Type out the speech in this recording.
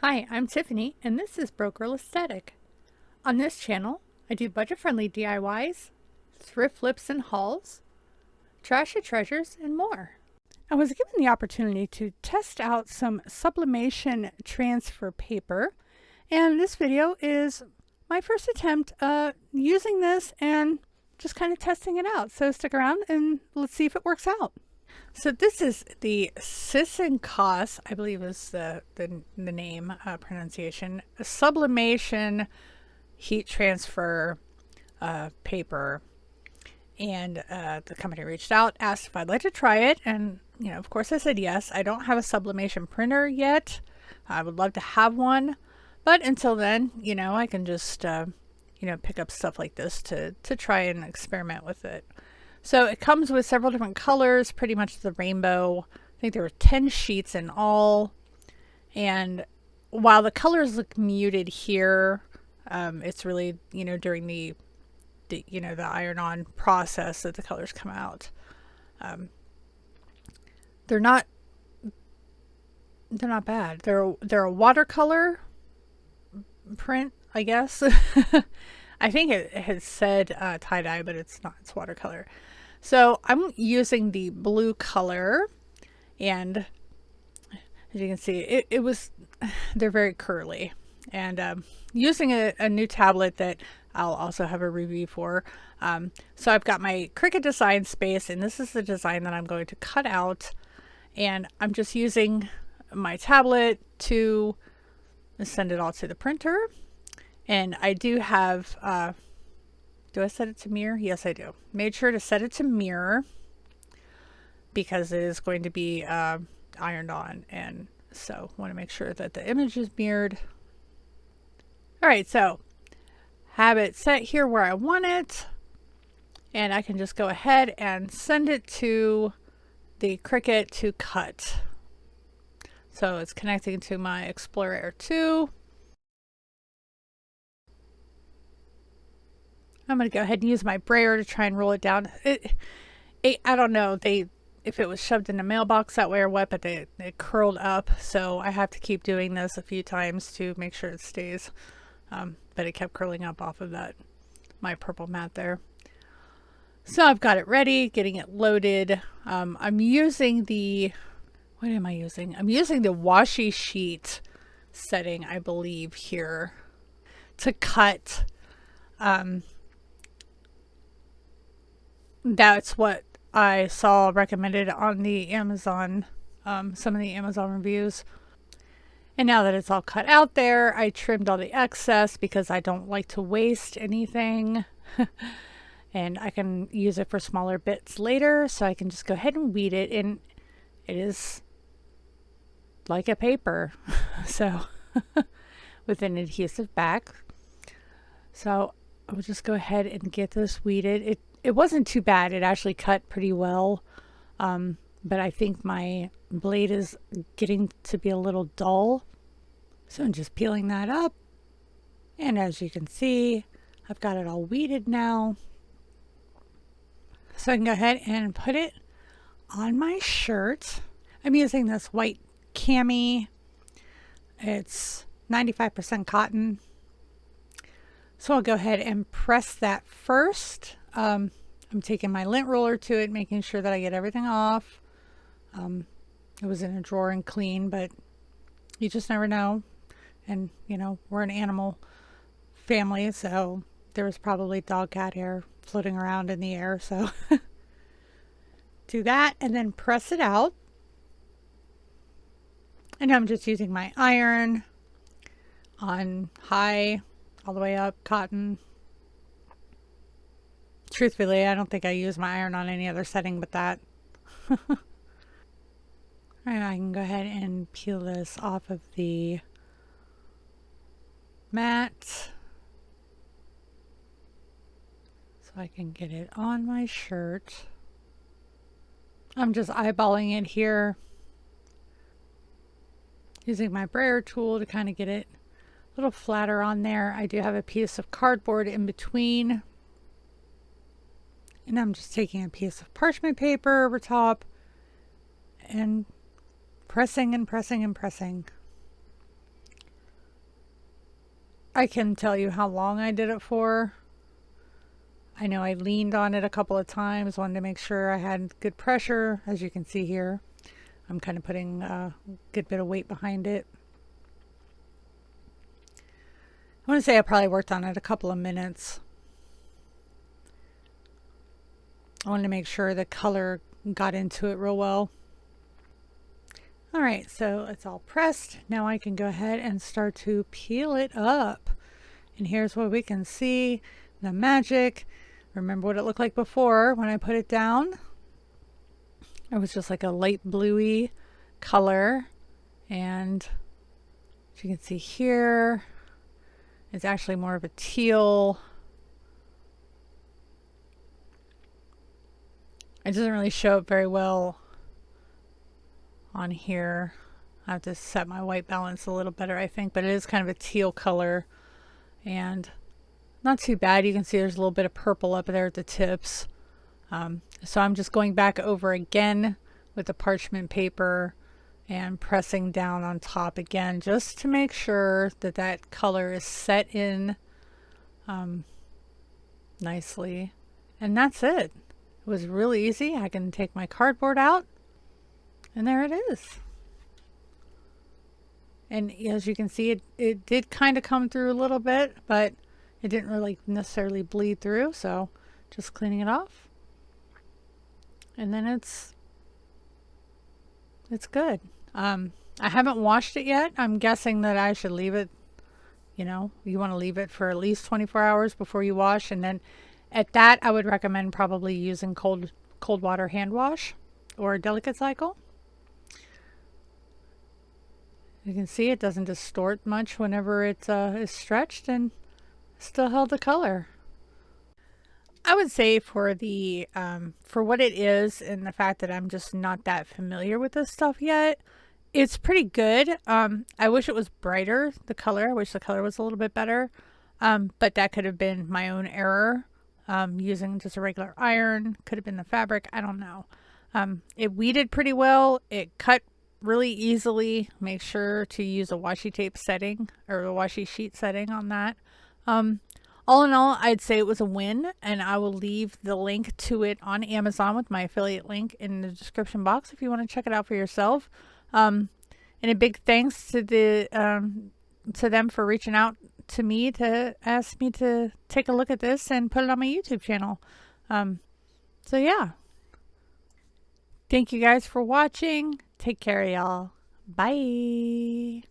Hi, I'm Tiffany, and this is Broke Girl Aesthetic. On this channel, I do budget-friendly DIYs, thrift flips and hauls, trashy treasures, and more. I was given the opportunity to test out some sublimation transfer paper, and this video is my first attempt using this and just kind of testing it out. So stick around and let's see if it works out. So this is the Cysincos, I believe is the name pronunciation, sublimation heat transfer paper. And the company reached out, asked if I'd like to try it. And, you know, of course I said yes. I don't have a sublimation printer yet. I would love to have one. But until then, you know, I can just, pick up stuff like this to try and experiment with it. So it comes with several different colors, pretty much the rainbow. I think there were 10 sheets in all. And while the colors look muted here, it's really, during the iron-on process that the colors come out. They're not bad. They're a watercolor print, I guess. I think it has said tie-dye, but it's not. It's watercolor. So I'm using the blue color, and as you can see, they're very curly. And using a new tablet that I'll also have a review for. So I've got my Cricut Design Space, and this is the design that I'm going to cut out. And I'm just using my tablet to send it all to the printer. And I do have, do I set it to mirror? Yes, I do. Made sure to set it to mirror because it is going to be ironed on. And so want to make sure that the image is mirrored. All right, so have it set here where I want it. And I can just go ahead and send it to the Cricut to cut. So it's connecting to my Explore Air 2. I'm going to go ahead and use my brayer to try and roll it down. I don't know if it was shoved in the mailbox that way or what, but it curled up. So I have to keep doing this a few times to make sure it stays. But it kept curling up off of my purple mat there. So I've got it ready, getting it loaded. I'm using what am I using? I'm using the washi sheet setting, I believe, here to cut. That's what I saw recommended on the Amazon, some of the Amazon reviews. And now that it's all cut out there, I trimmed all the excess because I don't like to waste anything. And I can use it for smaller bits later, so I can just go ahead and weed it. And it is like a paper, so with an adhesive back. So I'll just go ahead and get this weeded. It wasn't too bad. It actually cut pretty well. But I think my blade is getting to be a little dull. So I'm just peeling that up. And as you can see, I've got it all weeded now. So I can go ahead and put it on my shirt. I'm using this white cami. It's 95% cotton. So I'll go ahead and press that first. I'm taking my lint roller to it, making sure that I get everything off. It was in a drawer and clean, but you just never know. And, we're an animal family, so there was probably dog cat hair floating around in the air. So do that and then press it out. And I'm just using my iron on high, all the way up, cotton. Truthfully, I don't think I use my iron on any other setting but that. Alright, I can go ahead and peel this off of the mat. So I can get it on my shirt. I'm just eyeballing it here. Using my brayer tool to kind of get it a little flatter on there. I do have a piece of cardboard in between. And I'm just taking a piece of parchment paper over top and pressing and pressing and pressing. I can tell you how long I did it for. I know I leaned on it a couple of times, wanted to make sure I had good pressure. As you can see here, I'm kind of putting a good bit of weight behind it. I want to say I probably worked on it a couple of minutes. I wanted to make sure the color got into it real well. All right, so it's all pressed. Now I can go ahead and start to peel it up. And here's what we can see, the magic. Remember what it looked like before when I put it down? It was just like a light bluey color. And as you can see here, it's actually more of a teal. It doesn't really show up very well on here. I have to set my white balance a little better, I think, but it is kind of a teal color and not too bad. You can see there's a little bit of purple up there at the tips. So I'm just going back over again with the parchment paper and pressing down on top again just to make sure that that color is set in nicely. And that's it. It was really easy. I can take my cardboard out and there it is. And as you can see, it did kind of come through a little bit, but it didn't really necessarily bleed through. So just cleaning it off. And then it's good. I haven't washed it yet. I'm guessing that I should leave it, you know, you want to leave it for at least 24 hours before you wash. And then at that, I would recommend probably using cold water hand wash or a delicate cycle. You can see it doesn't distort much whenever it is stretched and still held the color. I would say for the for what it is and the fact that I'm just not that familiar with this stuff yet, it's pretty good. I wish it was brighter, the color. I wish the color was a little bit better. But that could have been my own error. Using just a regular iron, could have been the fabric. I don't know. It weeded pretty well. It cut really easily. Make sure to use a washi tape setting or a washi sheet setting on that. All in all, I'd say it was a win, and I will leave the link to it on Amazon with my affiliate link in the description box if you want to check it out for yourself. And a big thanks to them for reaching out to me to ask me to take a look at this and put it on my YouTube channel. So yeah. Thank you guys for watching. Take care, y'all. Bye.